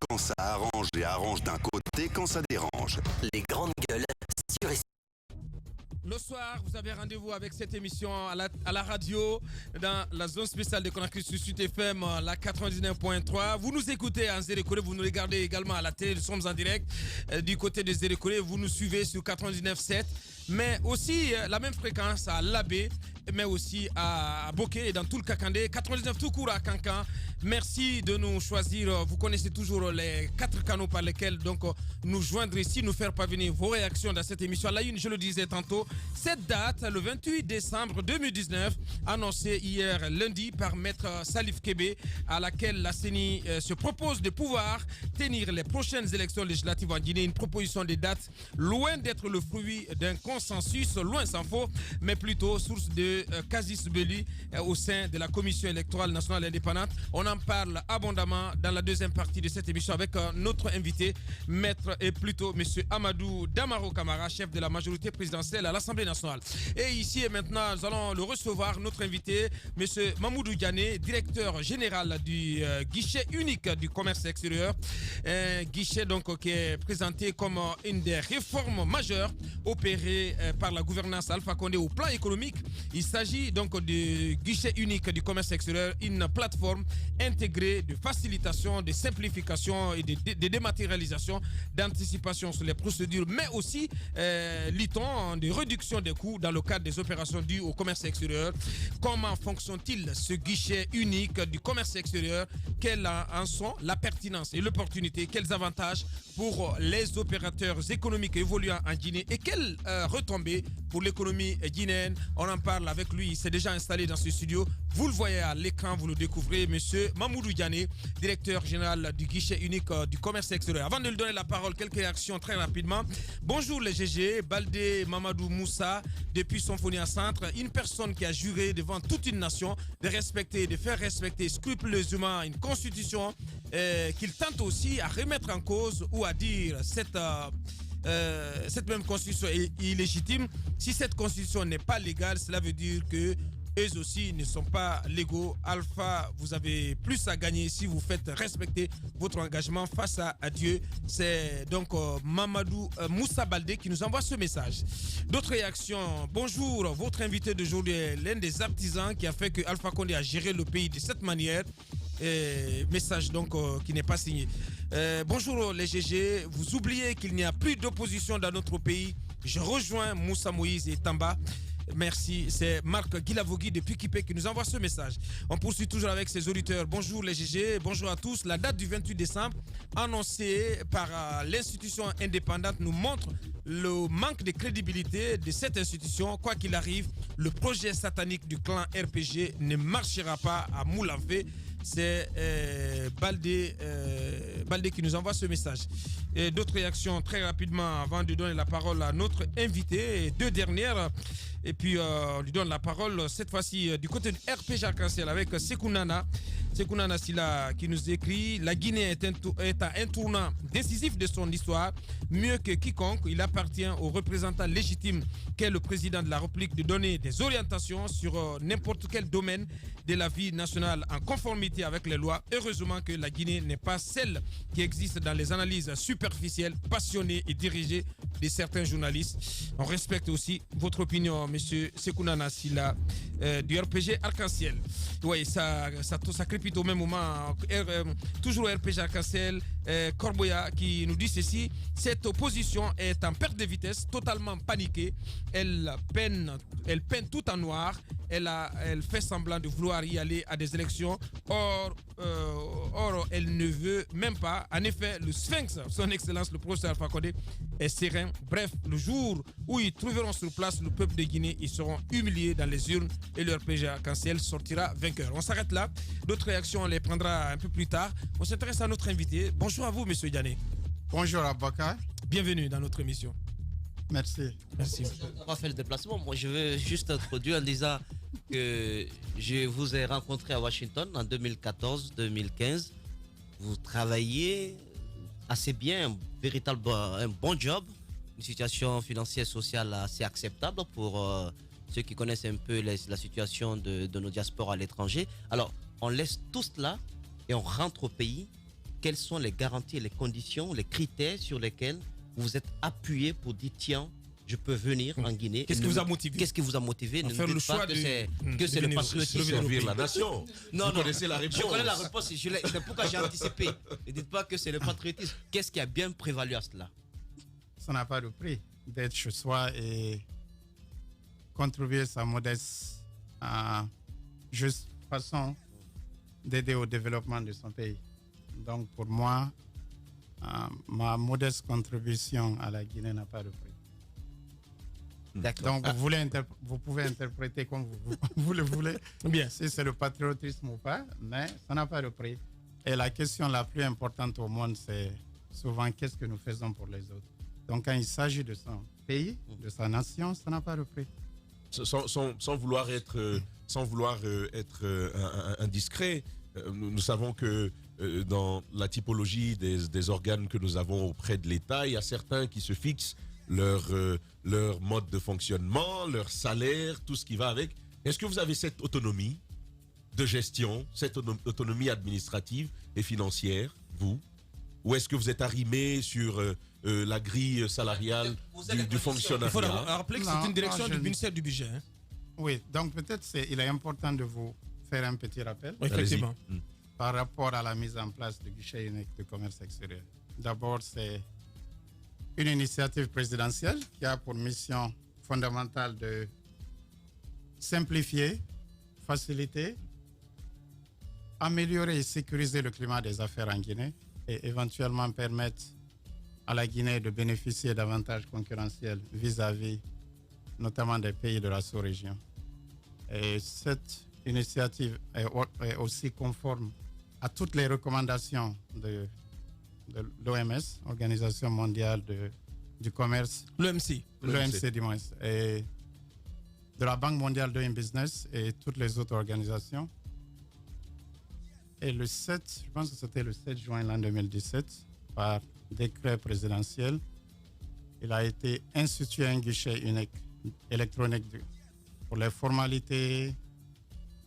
quand ça arrange et arrange d'un côté quand ça dérange. Les grandes gueules sur Le soir, vous avez rendez-vous avec cette émission à la radio, dans la zone spéciale de Conakry sur Sud FM, la 99.3. Vous nous écoutez en Zérékoré, vous nous regardez également à la télé, nous sommes en direct du côté de Zérékoré, vous nous suivez sur 99.7, mais aussi la même fréquence à Labé, mais aussi à Boké et dans tout le Kakandé, 99 tout court à Kankan. Merci de nous choisir. Vous connaissez toujours les 4 canaux par lesquels donc nous joindre ici, nous faire parvenir vos réactions dans cette émission. La une, je le disais tantôt, cette date, le 28 décembre 2019, annoncée hier lundi par Maître Salif Kébé, à laquelle la CENI se propose de pouvoir tenir les prochaines élections législatives en Guinée. Une proposition de date loin d'être le fruit d'un consensus, loin s'en faut, mais plutôt source de casus belli au sein de la Commission électorale nationale indépendante. On en parle abondamment dans la deuxième partie de cette émission avec notre invité, maître et plutôt monsieur Amadou Damaro Camara, chef de la majorité présidentielle à l'Assemblée nationale. Et ici et maintenant, nous allons le recevoir, notre invité, monsieur Mamoudou Diané, directeur général du guichet unique du commerce extérieur. Un guichet donc qui est présenté comme une des réformes majeures opérées par la gouvernance Alpha Condé au plan économique. Il s'agit donc du guichet unique du commerce extérieur, une plateforme intégrée de facilitation, de simplification et de dématérialisation, d'anticipation sur les procédures, mais aussi, lit-on, de réduction des coûts dans le cadre des opérations dues au commerce extérieur. Comment fonctionne-t-il ce guichet unique du commerce extérieur? Quelles en sont la pertinence et l'opportunité? Quels avantages pour les opérateurs économiques évoluant en Guinée et quelles retombées pour l'économie guinéenne? On en parle avec lui, il s'est déjà installé dans ce studio. Vous le voyez à l'écran, vous le découvrez, monsieur Mamoudou Diané, directeur général du guichet unique du commerce extérieur. Avant de lui donner la parole, quelques réactions très rapidement. Bonjour les GG, Baldé Mamadou Moussa, depuis Symphonia Centre, une personne qui a juré devant toute une nation de respecter, de faire respecter scrupuleusement une constitution qu'il tente aussi à remettre en cause ou à dire cette même constitution est illégitime. Si cette constitution n'est pas légale, cela veut dire que eux aussi ne sont pas légaux. Alpha, vous avez plus à gagner si vous faites respecter votre engagement face à Dieu. C'est donc Mamadou Moussa Baldé qui nous envoie ce message. D'autres réactions. Bonjour, votre invité d'aujourd'hui est l'un des artisans qui a fait que Alpha Condé a géré le pays de cette manière. Message donc qui n'est pas signé. Bonjour les GG, vous oubliez qu'il n'y a plus d'opposition dans notre pays. Je rejoins Moussa Moïse et Tamba. Merci, c'est Marc Guilavogui de Pikipé qui nous envoie ce message. On poursuit toujours avec ses auditeurs. Bonjour les GG, bonjour à tous. La date du 28 décembre annoncée par l'institution indépendante nous montre le manque de crédibilité de cette institution. Quoi qu'il arrive, le projet satanique du clan RPG ne marchera pas à moule en fait. C'est Baldé qui nous envoie ce message. Et d'autres réactions très rapidement avant de donner la parole à notre invité. Et deux dernières. Et puis on lui donne la parole cette fois-ci du côté de RPG Arc-en-Ciel avec Sekounana. Sekounana Silla qui nous écrit: la Guinée est à un tournant décisif de son histoire. Mieux que quiconque, il appartient au représentant légitime qu'est le président de la République de donner des orientations sur n'importe quel domaine de la vie nationale en conformité avec les lois. Heureusement que la Guinée n'est pas celle qui existe dans les analyses superficielles, passionnées et dirigées de certains journalistes. On respecte aussi votre opinion, monsieur Sekounana Silla du RPG Arc-en-Ciel. Oui, ça crépite au même moment. Toujours RPG Arc-en-Ciel, Corboya qui nous dit ceci: cette opposition est en perte de vitesse, totalement paniquée. Elle peine tout en noir. Elle fait semblant de vouloir y aller à des élections. Or, elle ne veut même pas. En effet, le Sphinx, son excellence, le professeur Alpha Condé, est serein. Bref, le jour où ils trouveront sur place le peuple de Guinée, ils seront humiliés dans les urnes et leur RPG Arc-en-Ciel sortira vainqueur. On s'arrête là. D'autres réactions, on les prendra un peu plus tard. On s'intéresse à notre invité. Bonjour à vous, monsieur Diané. Bonjour Abaka. Bienvenue dans notre émission. Merci. Merci. On va faire le déplacement. Moi, je veux juste introduire en disant que je vous ai rencontré à Washington en 2014-2015. Vous travaillez assez bien, un bon job, une situation financière et sociale assez acceptable pour ceux qui connaissent un peu la situation de nos diasporas à l'étranger. Alors, on laisse tout cela et on rentre au pays quelles sont les garanties, les conditions, les critères sur lesquels vous vous êtes appuyé pour dire tiens, je peux venir en Guinée. Qu'est-ce qui vous a motivé? Qu'est-ce qui vous a motivé? Ne faire dites le pas choix que de c'est le venir patriotisme. Servir la nation. Non, Vous connaissez la réponse. Je connais la réponse. C'est pourquoi j'ai anticipé. Ne dites pas que c'est le patriotisme. Qu'est-ce qui a bien prévalu à cela? Ça n'a pas de prix d'être chez soi et contribuer sa modeste juste façon d'aider au développement de son pays. Donc pour moi, ma modeste contribution à la Guinée n'a pas de prix. D'accord. Donc vous pouvez interpréter comme vous le voulez, Bien. si c'est le patriotisme ou pas, mais ça n'a pas de prix. Et la question la plus importante au monde, c'est souvent qu'est-ce que nous faisons pour les autres. Donc quand il s'agit de son pays, de sa nation, ça n'a pas de prix. Sans vouloir être indiscret, nous savons que dans la typologie des organes que nous avons auprès de l'État, il y a certains qui se fixent leur mode de fonctionnement, leur salaire, tout ce qui va avec. Est-ce que vous avez cette autonomie de gestion, cette autonomie administrative et financière, vous? Ou est-ce que vous êtes arrimé sur la grille salariale du fonctionnariat? Il faut rappeler que c'est une direction du ministère du budget. Hein. Oui, donc peut-être il est important de vous faire un petit rappel. Oui, effectivement. Par rapport à la mise en place du guichet unique de commerce extérieur. D'abord, c'est une initiative présidentielle qui a pour mission fondamentale de simplifier, faciliter, améliorer et sécuriser le climat des affaires en Guinée et éventuellement permettre à la Guinée de bénéficier d'avantages concurrentiels vis-à-vis notamment des pays de la sous-région. Et cette initiative est aussi conforme à toutes les recommandations de l'OMS, Organisation mondiale du commerce. L'OMC. L'OMC, du moins. Et de la Banque mondiale Doing Business et toutes les autres organisations. Et le 7, je pense que c'était le 7 juin l'an 2017, par décret présidentiel, il a été institué un guichet unique électronique pour les formalités,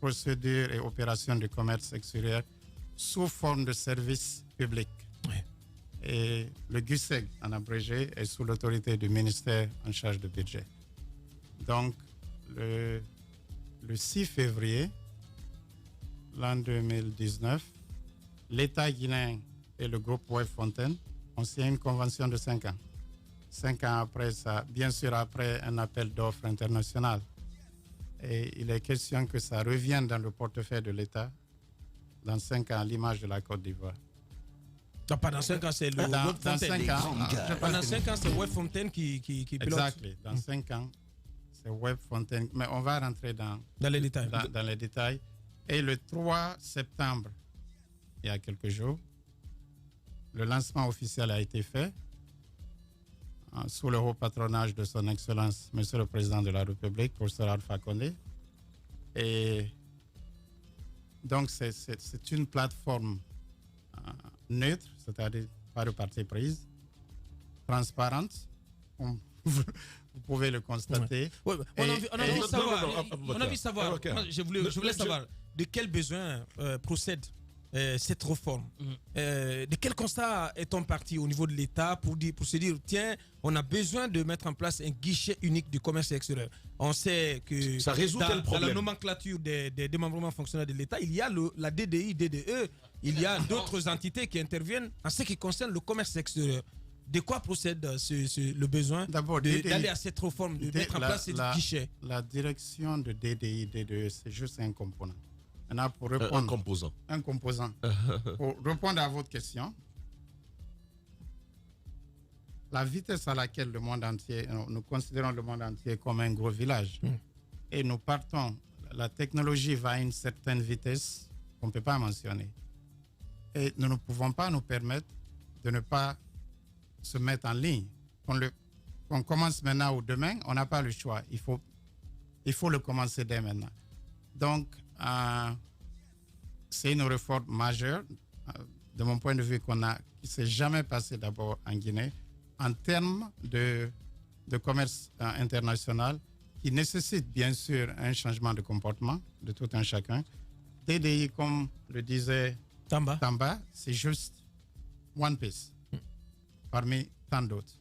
procédures et opérations du commerce extérieur sous forme de service public. Oui. Et le GUSEG, en abrégé, est sous l'autorité du ministère en charge du budget. Donc, le 6 février, l'an 2019, l'État guinéen et le groupe Web Fontaine ont signé une convention de 5 ans. 5 ans après ça, bien sûr après un appel d'offres international. Et il est question que ça revienne dans le portefeuille de l'État dans 5 ans, à l'image de la Côte d'Ivoire. Non, pas dans 5 ans, c'est le Web Dans Fontaine. 5 ans, Pendant 5 ans, c'est Web Fontaine qui pilote. Exactement. Dans 5 ans, c'est Web Fontaine. Mais on va rentrer dans les détails. Dans les détails. Et le 3 septembre, il y a quelques jours, le lancement officiel a été fait sous le haut patronage de son Excellence, Monsieur le Président de la République, professeur Alpha Condé. Et donc, c'est une plateforme neutre, c'est-à-dire pas de parti prise, transparente. Vous pouvez le constater. Ouais. On a envie de savoir. Je voulais savoir de quel besoin procède cette réforme. De quel constat est-on parti au niveau de l'État pour se dire, tiens, on a besoin de mettre en place un guichet unique du commerce extérieur. On sait que ça résout quel problème? Dans la nomenclature des démembrements fonctionnels de l'État, il y a la DDI, DDE, il y a d'autres entités qui interviennent en ce qui concerne le commerce extérieur. De quoi procède le besoin d'aller à cette réforme, de mettre en place ce guichet? La direction de DDI, DDE, c'est juste un component. Maintenant, pour répondre, un composant. Un composant. Pour répondre à votre question, la vitesse à laquelle le monde entier, nous considérons le monde entier comme un gros village. Et nous partons, la technologie va à une certaine vitesse qu'on ne peut pas mentionner. Et nous ne pouvons pas nous permettre de ne pas se mettre en ligne. On commence maintenant ou demain, on n'a pas le choix. Il faut le commencer dès maintenant. Donc, c'est une réforme majeure, de mon point de vue, qui ne s'est jamais passée d'abord en Guinée, en termes de commerce international, qui nécessite bien sûr un changement de comportement de tout un chacun. DDI, comme le disait Tamba, c'est juste One Piece, parmi tant d'autres.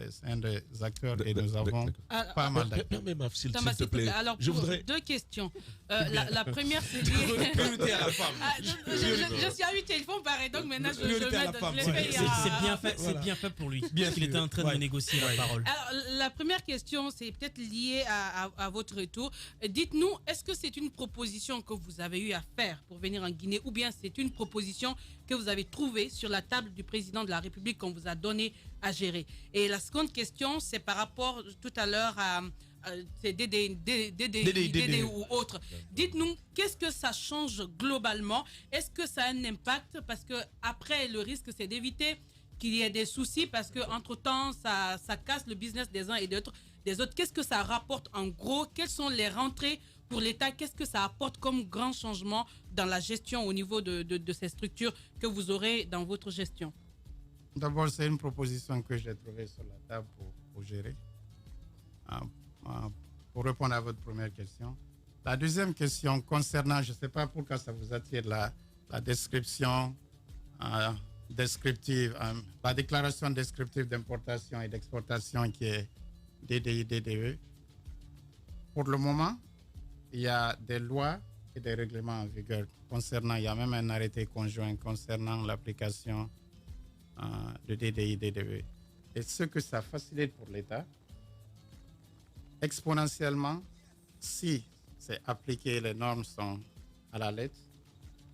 C'est un des acteurs et nous avons pas mal d'acteurs. S'il Thomas, te plaît. alors, Je voudrais. deux questions. La première, c'est liée. Priorité à la femme. Je suis habitué, ils font pareil, donc maintenant je Priorité à la je femme. les C'est fais. C'est bien fait, Voilà. c'est bien fait pour lui. Bien Il sûr. était en train de négocier la parole. Alors, la première question, c'est peut-être lié à votre retour. Dites-nous, est-ce que c'est une proposition que vous avez eu à faire pour venir en Guinée ou bien c'est une proposition que vous avez trouvée sur la table du président de la République qu'on vous a donné à gérer? Et la seconde question, c'est par rapport tout à l'heure à ces DDI ou autres. Dites-nous, qu'est-ce que ça change globalement? Est-ce que ça a un impact? Parce que après, le risque, c'est d'éviter qu'il y ait des soucis parce que entre temps ça casse le business des uns et des autres. Qu'est-ce que ça rapporte en gros? Quelles sont les rentrées pour l'État? Qu'est-ce que ça apporte comme grand changement dans la gestion au niveau de ces structures que vous aurez dans votre gestion? D'abord, c'est une proposition que j'ai trouvée sur la table pour gérer. Pour répondre à votre première question. La deuxième question concernant, je ne sais pas pourquoi ça vous attire, la description descriptive, la déclaration descriptive d'importation et d'exportation qui est DDI, DDE. Pour le moment, il y a des lois et des règlements en vigueur concernant, il y a même un arrêté conjoint concernant l'application de DDI, DDE. Et ce que ça facilite pour l'État, exponentiellement, si c'est appliqué, les normes sont à la lettre,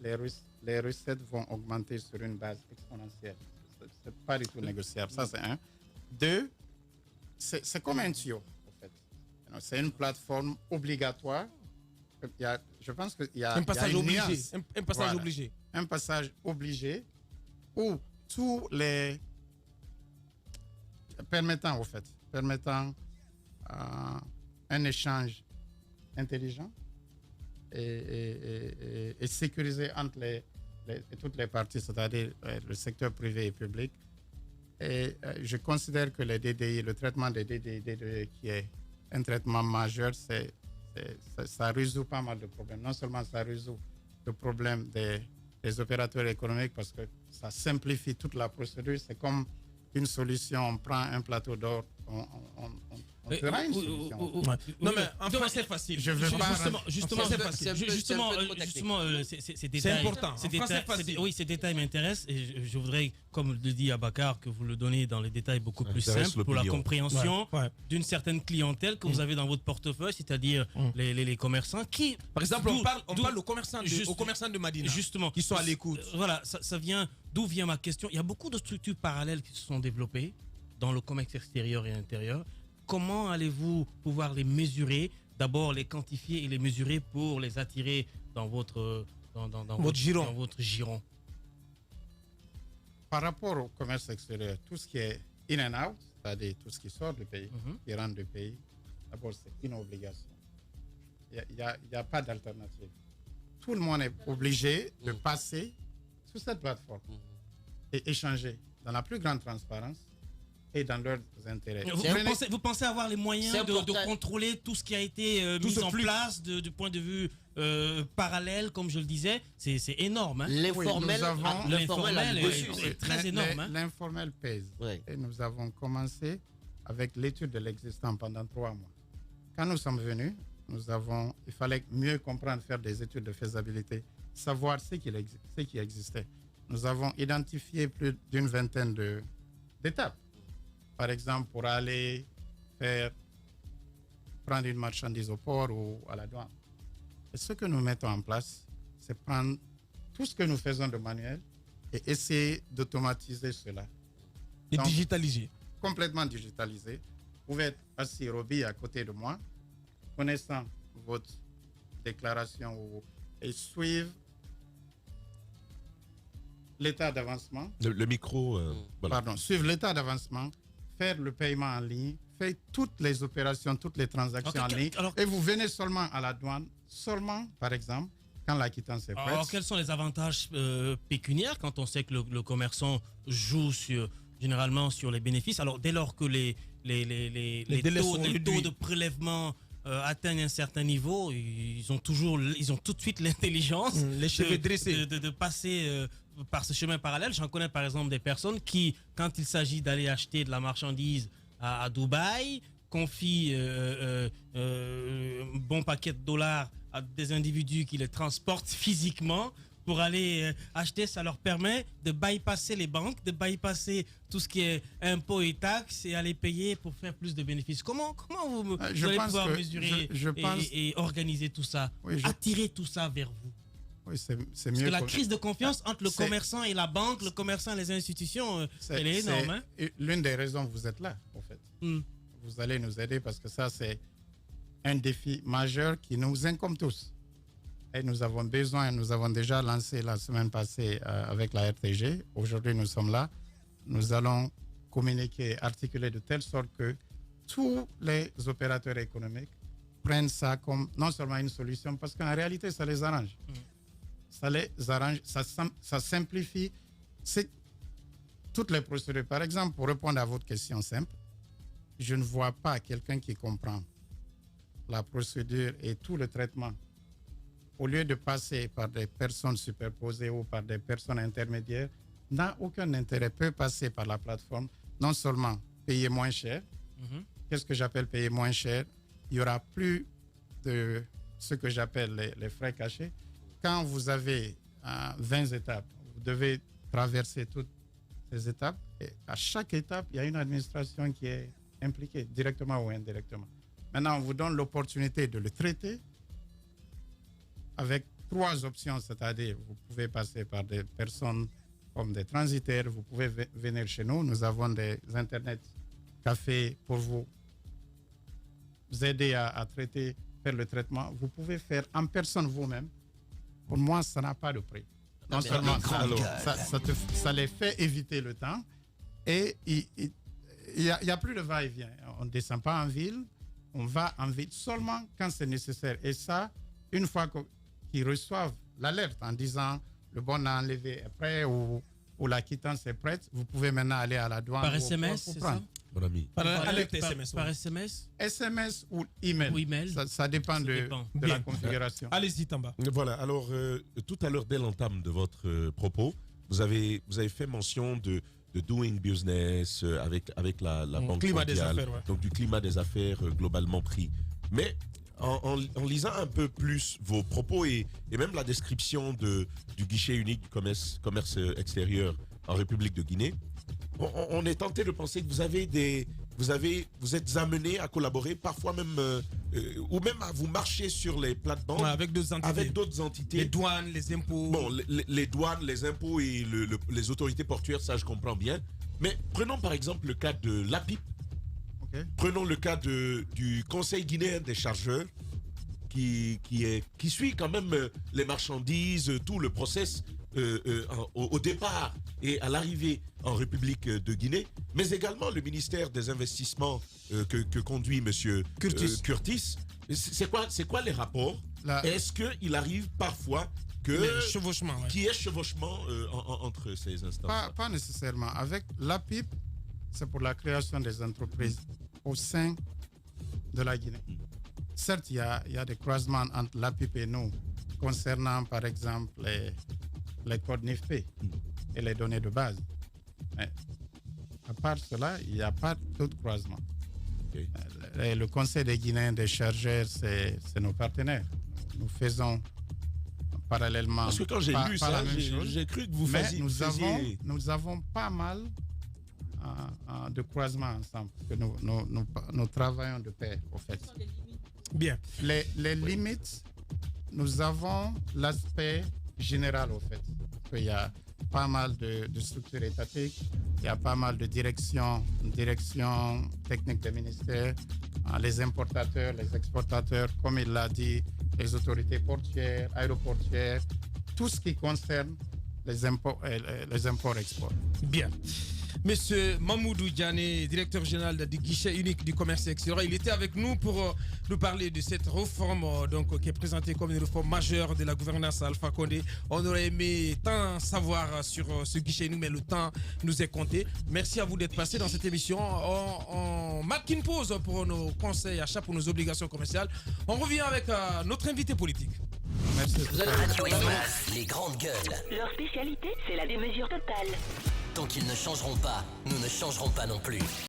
les recettes vont augmenter sur une base exponentielle. Ce n'est pas du tout négociable. Ça, c'est un. Deux, c'est comme un tuyau, en fait. C'est une plateforme obligatoire. Je pense qu'il y a Un passage une obligé. nuance. Un passage Voilà. obligé. Un passage obligé où tous les permettant un échange intelligent et sécurisé entre toutes les parties, c'est-à-dire le secteur privé et public. Et je considère que les DDI, le traitement des DDI, qui est un traitement majeur, ça résout pas mal de problèmes. Non seulement ça résout le problème des opérateurs économiques parce que ça simplifie toute la procédure. C'est comme une solution, on prend un plateau d'or, on fera une solution. Non, mais en français facile. Je veux pas Justement, C'est ces détails. C'est important. Ces En français facile. oui, ces détails m'intéressent et je voudrais, comme le dit Abakar, que vous le donnez dans les détails beaucoup plus intéresse simples pour la l'opinion. compréhension Ouais. d'une certaine clientèle que vous avez dans votre portefeuille, c'est-à-dire les commerçants qui... Par exemple, on parle d'où- aux commerçants de Madina. Justement. Qui sont à l'écoute. Voilà, ça vient... D'où vient ma question? Il y a beaucoup de structures parallèles qui se sont développées dans le commerce extérieur et intérieur. Comment allez-vous pouvoir les mesurer? D'abord, les quantifier et les mesurer pour les attirer dans votre giron. Par rapport au commerce extérieur, tout ce qui est in and out, c'est-à-dire tout ce qui sort du pays, qui rentre du pays, d'abord c'est une obligation. Il n'y a pas d'alternative. Tout le monde est obligé de passer sur cette plateforme et échanger dans la plus grande transparence et dans leurs intérêts. Vous pensez avoir les moyens de contrôler tout ce qui a été mis en place du point de vue parallèle, comme je le disais? C'est énorme. Hein? L'informel, L'informel dessus. est très énorme. Hein? L'informel pèse. Ouais. Et nous avons commencé avec l'étude de l'existant pendant 3 mois. Quand nous sommes venus, il fallait mieux comprendre, faire des études de faisabilité, savoir ce qui existait. Nous avons identifié plus d'une vingtaine d'étapes. Par exemple, pour aller prendre une marchandise au port ou à la douane. Et ce que nous mettons en place, c'est prendre tout ce que nous faisons de manuel et essayer d'automatiser cela. Et Donc, digitaliser. Complètement digitalisé. Vous pouvez être assis, Roby, à côté de moi, connaissant votre déclaration et suivre l'état d'avancement. Le micro, voilà. Pardon, suivre l'état d'avancement, faire le paiement en ligne, faire toutes les opérations, toutes les transactions en ligne. Et vous venez seulement à la douane, seulement, par exemple, quand la quittance est prête. Alors, quels sont les avantages pécuniaires quand on sait que le commerçant joue généralement sur les bénéfices? Alors, dès lors que les taux de prélèvement atteignent un certain niveau, ils ont tout de suite l'intelligence les cheveux dressés de passer par ce chemin parallèle, j'en connais par exemple des personnes qui, quand il s'agit d'aller acheter de la marchandise à Dubaï, confient un bon paquet de dollars à des individus qui les transportent physiquement pour aller acheter. Ça leur permet de bypasser les banques, de bypasser tout ce qui est impôts et taxes et aller payer pour faire plus de bénéfices. Comment vous allez pouvoir mesurer et organiser tout ça, attirer tout ça vers vous? Oui, c'est mieux. Parce que la crise de confiance entre le commerçant et la banque, le commerçant et les institutions, elle est énorme. Hein? L'une des raisons que vous êtes là, en fait. Vous allez nous aider parce que ça, c'est un défi majeur qui nous incombe tous. Et nous avons besoin, nous avons déjà lancé la semaine passée avec la RTG. Aujourd'hui, nous sommes là. Nous allons communiquer, articuler de telle sorte que tous les opérateurs économiques prennent ça comme non seulement une solution, parce qu'en réalité, ça les arrange. Ça les arrange, ça simplifie toutes les procédures. Par exemple, pour répondre à votre question simple, je ne vois pas quelqu'un qui comprend la procédure et tout le traitement. Au lieu de passer par des personnes superposées ou par des personnes intermédiaires, n'a aucun intérêt, peut passer par la plateforme, non seulement payer moins cher. Qu'est-ce que j'appelle payer moins cher? Il n'y aura plus de ce que j'appelle les frais cachés. Quand vous avez 20 étapes, vous devez traverser toutes ces étapes. Et à chaque étape, il y a une administration qui est impliquée, directement ou indirectement. Maintenant, on vous donne l'opportunité de le traiter avec 3 options, c'est-à-dire vous pouvez passer par des personnes comme des transitaires, vous pouvez venir chez nous. Nous avons des internet cafés pour vous aider à traiter, faire le traitement. Vous pouvez faire en personne vous-même. Pour moi, ça n'a pas de prix. Non seulement ça les fait éviter le temps et il n'y a plus de va-et-vient. On ne descend pas en ville, on va en ville seulement quand c'est nécessaire. Et ça, une fois qu'ils reçoivent l'alerte en disant le bon à enlever est prêt ou la quittance est prête, vous pouvez maintenant aller à la douane. Par SMS, c'est ça? Mon ami. Par SMS? SMS ou email. Ou email. Ça dépend de la configuration. Allez-y, Tamba. Voilà, alors tout à l'heure, dès l'entame de votre propos, vous avez fait mention de doing business avec la Banque mondiale, des affaires, ouais. donc du climat des affaires globalement pris. Mais en lisant un peu plus vos propos et même la description du guichet unique du commerce extérieur en République de Guinée, on est tenté de penser que vous êtes amené à collaborer, parfois même, ou même à vous marcher sur les plates-bandes avec d'autres entités. Les douanes, les impôts. Bon, les douanes, les impôts et les autorités portuaires, ça je comprends bien. Mais prenons par exemple le cas de l'APIP. Okay. Prenons le cas du Conseil guinéen des chargeurs qui suit quand même les marchandises, tout le process au départ et à l'arrivée en République de Guinée, mais également le ministère des Investissements que conduit M. Curtis. C'est quoi les rapports? Est-ce qu'il arrive parfois qu'il y ait chevauchement entre ces instances? Pas nécessairement. Avec l'APIP, c'est pour la création des entreprises au sein de la Guinée. Certes, il y a des croisements entre l'APIP et nous concernant, par exemple, les codes NIFP et les données de base. Mais à part cela, il n'y a pas d'autres croisements. Okay. Le Conseil des Guinéens des chargeurs, c'est nos partenaires. Nous faisons parallèlement. Parce que quand j'ai lu ça, j'ai cru que vous faisiez. Nous avons pas mal de croisements ensemble. Parce que nous travaillons de pair, au fait. Bien. Les limites, nous avons l'aspect général, au fait. Il y a pas mal de structures étatiques, il y a pas mal de directions techniques des ministères, les importateurs, les exportateurs, comme il l'a dit, les autorités portières, aéroportières, tout ce qui concerne les imports-exports. Bien. Monsieur Mamoudou Diané, directeur général du guichet unique du commerce extérieur, il était avec nous pour nous parler de cette réforme qui est présentée comme une réforme majeure de la gouvernance à Alpha Condé. On aurait aimé tant savoir sur ce guichet unique, mais le temps nous est compté. Merci à vous d'être passé dans cette émission. On marque une pause pour nos conseils achats, pour nos obligations commerciales. On revient avec notre invité politique. Merci. Radio Express, les grandes gueules. Leur spécialité, c'est la démesure totale. Tant qu'ils ne changeront pas, nous ne changerons pas non plus.